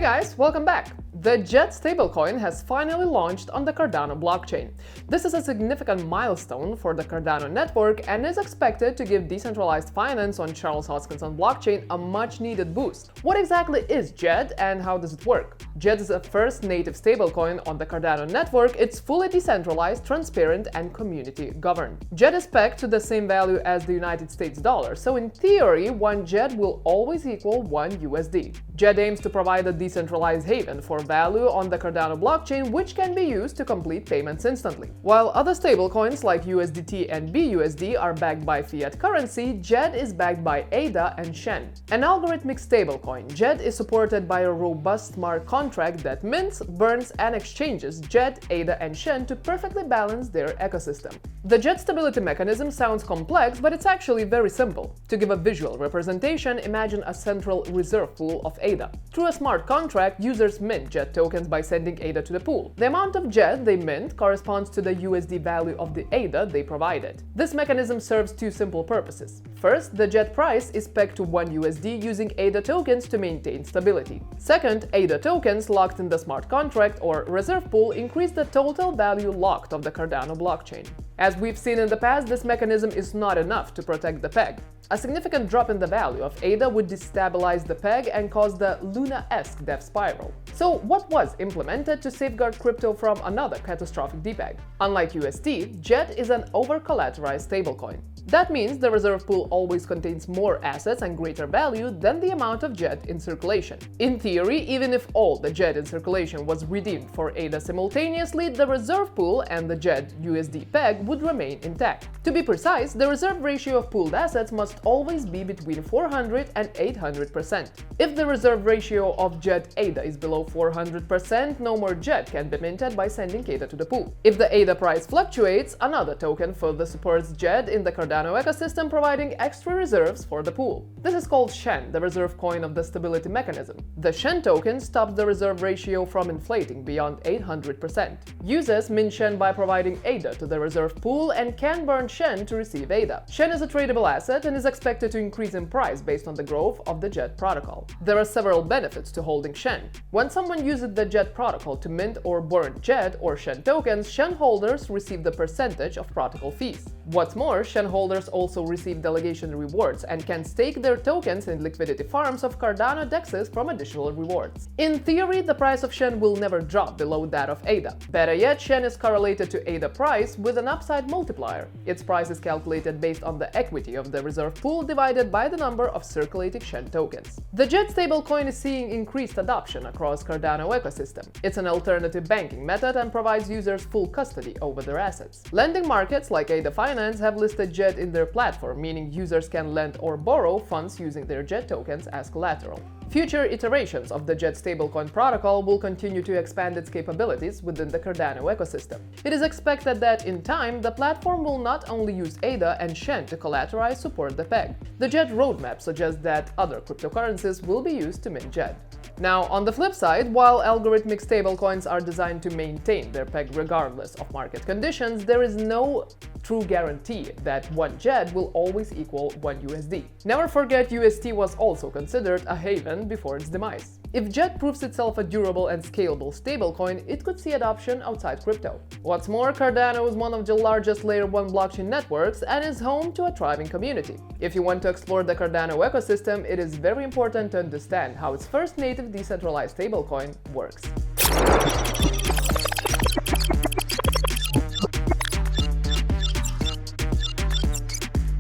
guys, welcome back! The DJED stablecoin has finally launched on the Cardano blockchain. This is a significant milestone for the Cardano network and is expected to give decentralized finance on Charles Hoskinson blockchain a much-needed boost. What exactly is DJED and how does it work? DJED is the first native stablecoin on the Cardano network. It's fully decentralized, transparent, and community-governed. DJED is pegged to the same value as the United States dollar, so in theory, one DJED will always equal one USD. DJED aims to provide a decentralized haven for value on the Cardano blockchain, which can be used to complete payments instantly. While other stablecoins like USDT and BUSD are backed by fiat currency, DJED is backed by ADA and Shen. An algorithmic stablecoin, DJED is supported by a robust smart contract that mints, burns, and exchanges DJED, ADA, and Shen to perfectly balance their ecosystem. The DJED stability mechanism sounds complex, but it's actually very simple. To give a visual representation, imagine a central reserve pool of ADA. Through a smart contract, users mint DJED tokens by sending ADA to the pool. The amount of DJED they mint corresponds to the USD value of the ADA they provided. This mechanism serves two simple purposes. First, the DJED price is pegged to 1 USD using ADA tokens to maintain stability. Second, ADA tokens locked in the smart contract or reserve pool increase the total value locked of the Cardano blockchain. As we've seen in the past, this mechanism is not enough to protect the peg. A significant drop in the value of ADA would destabilize the peg and cause the Luna-esque death spiral. So what was implemented to safeguard crypto from another catastrophic depeg? Unlike UST, DJED is an over-collateralized stablecoin. That means the reserve pool always contains more assets and greater value than the amount of DJED in circulation. In theory, even if all the DJED in circulation was redeemed for ADA simultaneously, the reserve pool and the DJED USD peg would remain intact. To be precise, the reserve ratio of pooled assets must always be between 400 and 800%. If the reserve ratio of DJED ADA is below 400%, no more DJED can be minted by sending ADA to the pool. If the ADA price fluctuates, another token further supports DJED in the Cardano ecosystem, providing extra reserves for the pool. This is called Shen, the reserve coin of the stability mechanism. The Shen token stops the reserve ratio from inflating beyond 800%. Users mint Shen by providing ADA to the reserve pool and can burn Shen to receive ADA. Shen is a tradable asset and is expected to increase in price based on the growth of the DJED protocol. There are several benefits to holding Shen. When someone uses the DJED protocol to mint or burn DJED or Shen tokens, Shen holders receive the percentage of protocol fees. What's more, Shen holders also receive delegation rewards and can stake their tokens in liquidity farms of Cardano dexes from additional rewards. In theory, the price of Shen will never drop below that of ADA. Better yet, Shen is correlated to ADA price with an upside multiplier. Its price is calculated based on the equity of the reserve pool divided by the number of circulating Shen tokens. The DJED stablecoin is seeing increased adoption across Cardano ecosystem. It's an alternative banking method and provides users full custody over their assets. Lending markets like ADA Finance have listed DJED in their platform, meaning users can lend or borrow funds using their DJED tokens as collateral. Future iterations of the DJED stablecoin protocol will continue to expand its capabilities within the Cardano ecosystem. It is expected that, in time, the platform will not only use ADA and Shen to collateralize support the peg. The DJED roadmap suggests that other cryptocurrencies will be used to mint DJED. Now, on the flip side, while algorithmic stablecoins are designed to maintain their peg regardless of market conditions, there is no true guarantee that one DJED will always equal one USD. Never forget, UST was also considered a haven before its demise. If DJED proves itself a durable and scalable stablecoin, it could see adoption outside crypto. What's more, Cardano is one of the largest Layer 1 blockchain networks and is home to a thriving community. If you want to explore the Cardano ecosystem, it is very important to understand how its first native decentralized stablecoin works.